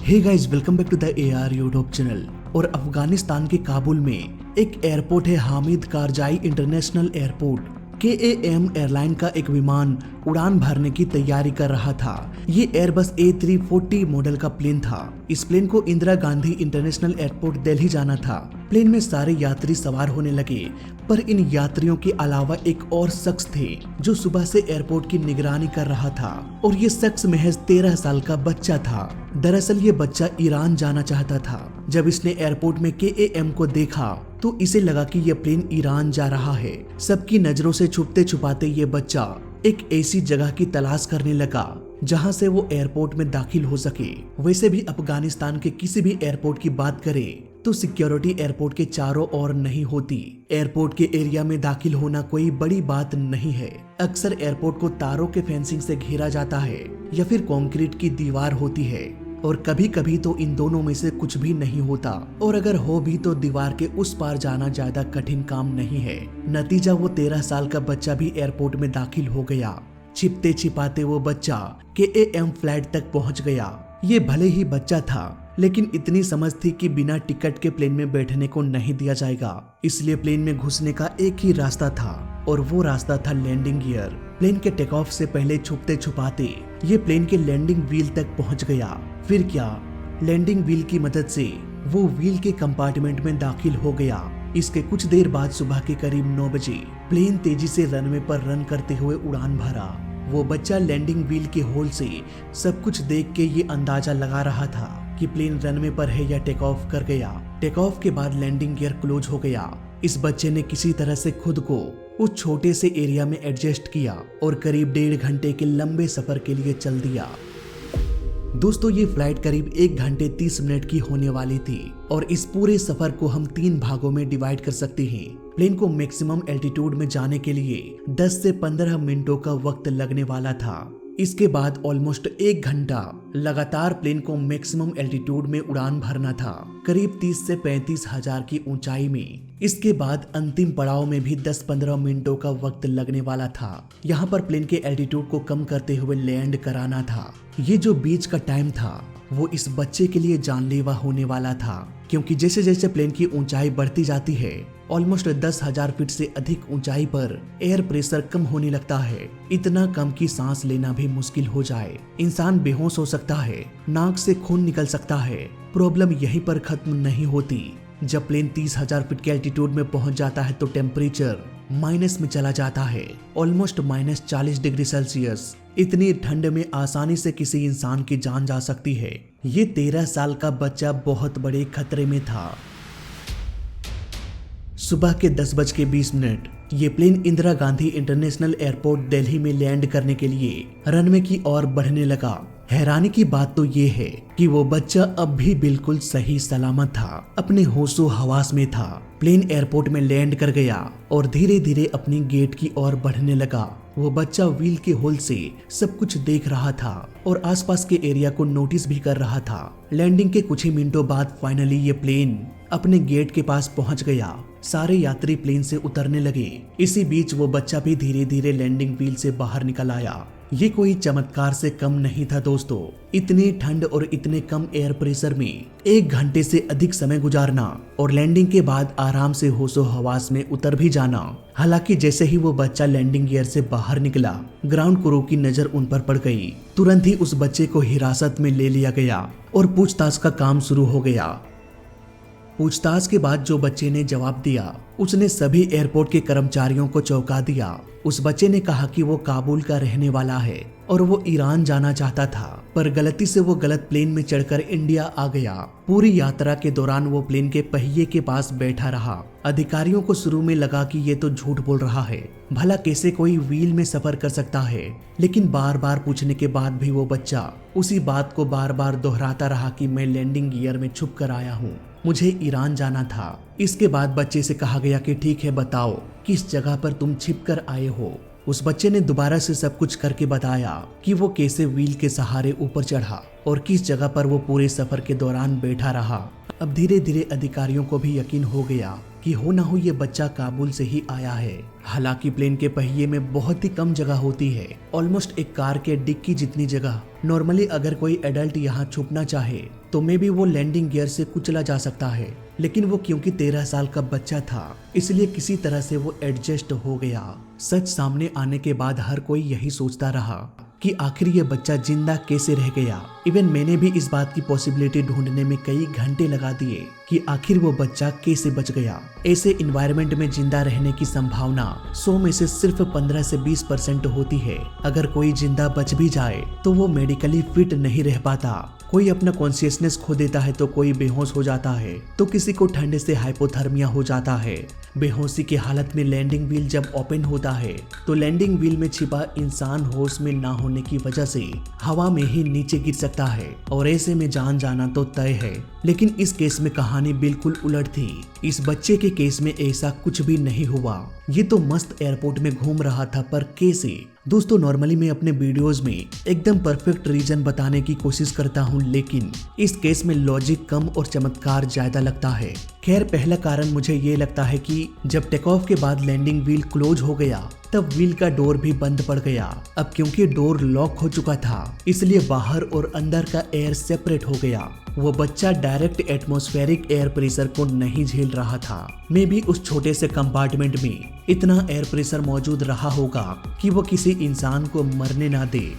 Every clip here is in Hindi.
Hey guys, welcome back to the AR YouTube channel. और अफगानिस्तान के काबुल में एक एयरपोर्ट है, Hamid Karzai international airport. KAM airline का एक विमान उड़ान भरने की तैयारी कर रहा था। ये एयरबस A340 मॉडल का प्लेन था। इस प्लेन को इंदिरा गांधी इंटरनेशनल एयरपोर्ट दिल्ली जाना था। प्लेन में सारे यात्री सवार होने लगे, पर इन यात्रियों के अलावा एक और शख्स थे जो सुबह से एयरपोर्ट की निगरानी कर रहा था, और ये शख्स महज 13 साल का बच्चा था। दरअसल ये बच्चा ईरान जाना चाहता था। जब इसने एयरपोर्ट में KAM को देखा तो इसे लगा कि यह प्लेन ईरान जा रहा है। सबकी नजरों से छुपते छुपाते ये बच्चा एक ऐसी जगह की तलाश करने लगा जहां से वो एयरपोर्ट में दाखिल हो सके। वैसे भी अफगानिस्तान के किसी भी एयरपोर्ट की बात करें तो सिक्योरिटी एयरपोर्ट के चारों ओर नहीं होती। एयरपोर्ट के एरिया में दाखिल होना कोई बड़ी बात नहीं है। अक्सर एयरपोर्ट को तारों के फेंसिंग से घेरा जाता है या फिर कंक्रीट की दीवार होती है, और कभी कभी तो इन दोनों में से कुछ भी नहीं होता, और अगर हो भी तो दीवार के उस पार जाना ज्यादा कठिन काम नहीं है। नतीजा वो 13 साल का बच्चा भी एयरपोर्ट में दाखिल हो गया। छिपते छिपाते वो बच्चा KAM फ्लाइट तक पहुंच गया। ये भले ही बच्चा था, लेकिन इतनी समझ थी कि बिना टिकट के प्लेन में बैठने को नहीं दिया जाएगा। इसलिए प्लेन में घुसने का एक ही रास्ता था, और वो रास्ता था लैंडिंग गियर। प्लेन के टेक ऑफ से पहले छुपते छुपाते ये प्लेन के लैंडिंग व्हील तक पहुंच गया। फिर क्या, लैंडिंग व्हील की मदद से वो व्हील के कंपार्टमेंट में दाखिल हो गया। इसके कुछ देर बाद सुबह के करीब 9 बजे प्लेन तेजी से रनवे पर रन करते हुए उड़ान भरा। वो बच्चा लैंडिंग व्हील के होल से सब कुछ देख के ये अंदाजा लगा रहा था कि प्लेन रनवे पर है या टेक ऑफ कर गया। टेक ऑफ के बाद लैंडिंग गियर क्लोज हो गया। इस बच्चे ने किसी तरह से खुद को उस छोटे से एरिया में एडजस्ट किया और करीब 1.5 घंटे के लंबे सफर के लिए चल दिया। दोस्तों, ये फ्लाइट करीब 1 घंटे 30 मिनट की होने वाली थी, और इस पूरे सफर को हम 3 भागों में डिवाइड कर सकते हैं। प्लेन को मैक्सिमम एल्टीट्यूड में जाने के लिए 10 से 15 मिनटों का वक्त लगने वाला था। इसके बाद ऑलमोस्ट 1 घंटा लगातार प्लेन को मैक्सिमम एल्टीट्यूड में उड़ान भरना था, करीब 30 से 35 हजार की ऊंचाई में। इसके बाद अंतिम पड़ाव में भी 10-15 मिनटों का वक्त लगने वाला था। यहाँ पर प्लेन के एल्टीट्यूड को कम करते हुए लैंड कराना था। ये जो बीच का टाइम था वो इस बच्चे के लिए जानलेवा होने वाला था, क्योंकि जैसे जैसे प्लेन की ऊंचाई बढ़ती जाती है, ऑलमोस्ट 10,000 फीट से अधिक ऊंचाई पर एयर प्रेशर कम होने लगता है। इतना कम कि सांस लेना भी मुश्किल हो जाए। इंसान बेहोश हो सकता है, नाक से खून निकल सकता है। प्रॉब्लम यहीं पर खत्म नहीं होती। जब प्लेन 30,000 फीट के एल्टीट्यूड में पहुंच जाता है तो टेम्परेचर माइनस में चला जाता है, ऑलमोस्ट -40 डिग्री सेल्सियस। इतनी ठंड में आसानी से किसी इंसान की जान जा सकती है। ये 13 साल का बच्चा बहुत बड़े खतरे में था। सुबह के 10:20 ये plane Indira Gandhi international airport Delhi में लैंड करने के लिए रनवे की ओर बढ़ने लगा। हैरानी की बात तो ये है कि वो बच्चा अब भी बिल्कुल सही सलामत था, अपने होशो हवास में था। प्लेन एयरपोर्ट में लैंड कर गया और धीरे धीरे अपनी गेट की ओर बढ़ने लगा। वो बच्चा व्हील के होल से सब कुछ देख रहा था और आसपास के एरिया को नोटिस भी कर रहा था। लैंडिंग के कुछ ही मिनटों बाद फाइनली ये प्लेन अपने गेट के पास पहुंच गया। सारे यात्री प्लेन से उतरने लगे। इसी बीच वो बच्चा भी धीरे धीरे लैंडिंग व्हील से बाहर निकल आया। ये कोई चमत्कार से कम नहीं था दोस्तों। इतनी ठंड और इतने कम एयर प्रेशर में 1 घंटे से अधिक समय गुजारना और लैंडिंग के बाद आराम से होशो हवास में उतर भी जाना। हालांकि जैसे ही वो बच्चा लैंडिंग गियर से बाहर निकला, ग्राउंड क्रू की नजर उन पर पड़ गई। तुरंत ही उस बच्चे को हिरासत में ले लिया गया और पूछताछ का काम शुरू हो गया। पूछताछ के बाद जो बच्चे ने जवाब दिया उसने सभी एयरपोर्ट के कर्मचारियों को चौंका दिया। उस बच्चे ने कहा कि वो काबुल का रहने वाला है और वो ईरान जाना चाहता था, पर गलती से वो गलत प्लेन में चढ़कर इंडिया आ गया। पूरी यात्रा के दौरान वो प्लेन के पहिए के पास बैठा रहा। अधिकारियों को शुरू में लगा कि ये तो झूठ बोल रहा है, भला कैसे कोई व्हील में सफर कर सकता है। लेकिन बार बार पूछने के बाद भी वो बच्चा उसी बात को बार बार दोहराता रहा कि मैं लैंडिंग गियर में छुप कर आया हूँ, मुझे ईरान जाना था। इसके बाद बच्चे से कहा गया कि ठीक है, बताओ किस जगह पर तुम छिप कर आए हो। उस बच्चे ने दोबारा से सब कुछ करके बताया कि वो कैसे व्हील के सहारे ऊपर चढ़ा और किस जगह पर वो पूरे सफर के दौरान बैठा रहा। अब धीरे धीरे अधिकारियों को भी यकीन हो गया कि हो ना हो ये बच्चा काबुल से ही आया है। हालांकि प्लेन के पहिए में बहुत ही कम जगह होती है, ऑलमोस्ट एक कार के डिक्की जितनी जगह। नॉर्मली अगर कोई एडल्ट यहाँ छुपना चाहे तो मे भी वो लैंडिंग गियर से कुचला जा सकता है, लेकिन वो क्योंकि 13 साल का बच्चा था इसलिए किसी तरह से वो एडजस्ट हो गया। सच सामने आने के बाद हर कोई यही सोचता रहा कि आखिर ये बच्चा जिंदा कैसे रह गया। इवन मैंने भी इस बात की पॉसिबिलिटी ढूंढने में कई घंटे लगा दिए कि आखिर वो बच्चा कैसे बच गया। ऐसे इन्वायरमेंट में जिंदा रहने की संभावना 100 में से सिर्फ 15 से 20% होती है। अगर कोई जिंदा बच भी जाए तो वो मेडिकली फिट नहीं रह पाता। कोई अपना कॉन्शियसनेस खो देता है तो कोई बेहोश हो जाता है, तो किसी को ठंड से हाइपोथर्मिया हो जाता है। बेहोशी की हालत में लैंडिंग व्हील जब ओपन होता है तो लैंडिंग व्हील में छिपा इंसान होश में ना होने की वजह से हवा में ही नीचे गिर सकता है और ऐसे में जान जाना तो तय है। लेकिन इस केस में कहानी बिल्कुल उलट थी। इस बच्चे के केस में ऐसा कुछ भी नहीं हुआ। ये तो मस्त एयरपोर्ट में घूम रहा था, पर कैसे? दोस्तों, नॉर्मली मैं अपने वीडियोस में एकदम परफेक्ट रीजन बताने की कोशिश करता हूँ, लेकिन इस केस में लॉजिक कम और चमत्कार ज्यादा लगता है। खैर, पहला कारण मुझे ये लगता है कि जब टेक ऑफ के बाद लैंडिंग व्हील क्लोज हो गया तब व्हील का डोर भी बंद पड़ गया। अब क्योंकि डोर लॉक हो चुका था इसलिए बाहर और अंदर का एयर सेपरेट हो गया। वो बच्चा डायरेक्ट एटमॉस्फेरिक एयर प्रेशर को नहीं झेल रहा था। मे भी उस छोटे से कंपार्टमेंट में इतना एयर प्रेशर मौजूद रहा होगा कि वो किसी इंसान को मरने ना दे।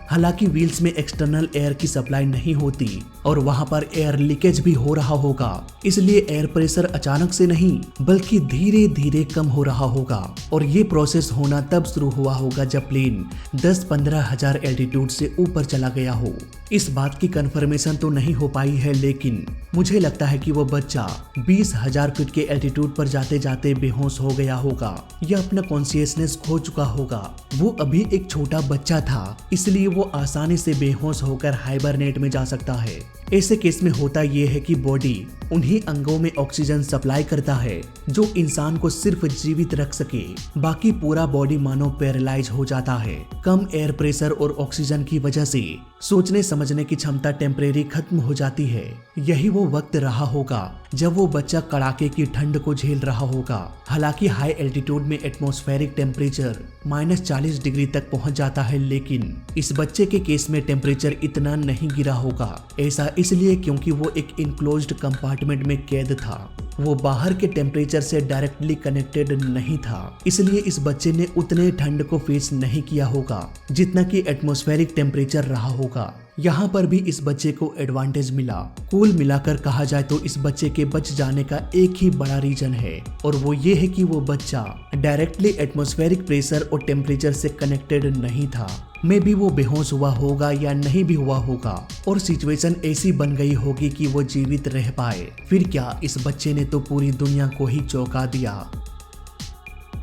हालांकि व्हील्स में एक्सटर्नल एयर की सप्लाई नहीं होती और वहां पर एयर लीकेज भी हो रहा होगा, इसलिए एयर प्रेशर अचानक से नहीं बल्कि धीरे धीरे कम हो रहा होगा। और ये प्रोसेस होना तब शुरू हुआ होगा जब प्लेन 10-15 हजार एल्टीट्यूड से ऊपर चला गया हो। इस बात की कंफर्मेशन तो नहीं हो पाई है, लेकिन मुझे लगता है कि वो बच्चा 20,000 फीट के एल्टीट्यूड पर जाते जाते बेहोश हो गया होगा या अपना कॉन्शियसनेस खो चुका होगा। वो अभी एक छोटा बच्चा था, इसलिए वो आसानी से बेहोश होकर हाइबरनेट में जा सकता है। ऐसे केस में होता यह है कि बॉडी उन्हीं अंगों में ऑक्सीजन सप्लाई करता है जो इंसान को सिर्फ जीवित रख सके, बाकी पूरा बॉडी मानो पैरालाइज हो जाता है। कम एयर प्रेशर और ऑक्सीजन की वजह से सोचने समझने की क्षमता टेम्परेरी खत्म हो जाती है। यही वो वक्त रहा होगा जब वो बच्चा कड़ाके की ठंड को झेल रहा होगा। हालांकि हाई एल्टीट्यूड में एटमॉस्फेरिक टेम्परेचर -40 डिग्री तक पहुंच जाता है, लेकिन इस बच्चे के केस में टेम्परेचर इतना नहीं गिरा होगा। ऐसा इसलिए क्योंकि वो एक इनक्लोज्ड कंपार्टमेंट में कैद था। वो बाहर के टेम्परेचर से डायरेक्टली कनेक्टेड नहीं था, इसलिए इस बच्चे ने उतने ठंड को फेस नहीं किया होगा जितना कि एटमॉस्फेरिक टेम्परेचर रहा होगा। यहाँ पर भी इस बच्चे को एडवांटेज मिला। कुल मिलाकर कहा जाए तो इस बच्चे के बच जाने का एक ही बड़ा रीजन है, और वो ये है कि वो बच्चा डायरेक्टली एटमॉस्फेरिक प्रेशर और टेम्परेचर से कनेक्टेड नहीं था। मे भी वो बेहोश हुआ होगा या नहीं भी हुआ होगा और सिचुएशन ऐसी बन गई होगी कि वो जीवित रह पाए। फिर क्या, इस बच्चे ने तो पूरी दुनिया को ही चौंका दिया।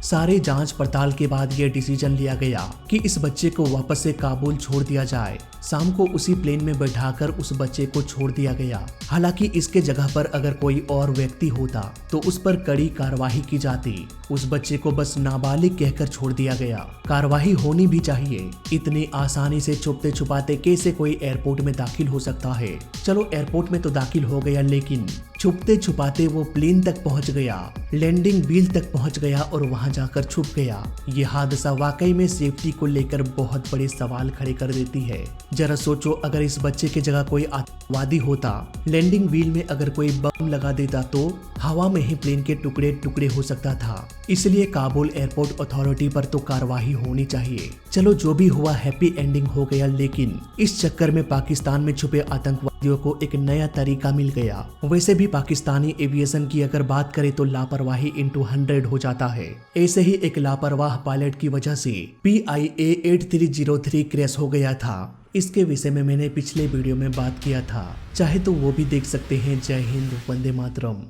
सारे जांच पड़ताल के बाद यह डिसीजन लिया गया कि इस बच्चे को वापस से काबुल छोड़ दिया जाए। शाम को उसी प्लेन में बैठाकर उस बच्चे को छोड़ दिया गया। हालांकि इसके जगह पर अगर कोई और व्यक्ति होता तो उस पर कड़ी कार्रवाई की जाती। उस बच्चे को बस नाबालिग कहकर छोड़ दिया गया। कार्रवाई होनी भी चाहिए। इतनी आसानी से छुपते छुपाते कैसे कोई एयरपोर्ट में दाखिल हो सकता है? चलो, एयरपोर्ट में तो दाखिल हो गया, लेकिन छुपते छुपाते वो प्लेन तक पहुंच गया, लैंडिंग व्हील तक पहुंच गया और वहां जाकर छुप गया। ये हादसा वाकई में सेफ्टी को लेकर बहुत बड़े सवाल खड़े कर देती है। जरा सोचो, अगर इस बच्चे की जगह कोई आतंकवादी होता, लैंडिंग व्हील में अगर कोई बम लगा देता तो हवा में ही प्लेन के टुकड़े टुकड़े हो सकता था। इसलिए काबुल एयरपोर्ट अथॉरिटी पर तो कार्रवाई होनी चाहिए। चलो, जो भी हुआ हैप्पी एंडिंग हो गया, लेकिन इस चक्कर में पाकिस्तान में छुपे आतंकवादियों को एक नया तरीका मिल गया। वैसे भी पाकिस्तानी एविएशन की अगर बात करें तो लापरवाही into 100 हो जाता है। ऐसे ही एक लापरवाह पायलट की वजह से PIA 8303 क्रैश हो गया था। इसके विषय में मैंने पिछले वीडियो में बात किया था, चाहे तो वो भी देख सकते हैं। जय हिंद, वंदे मातरम।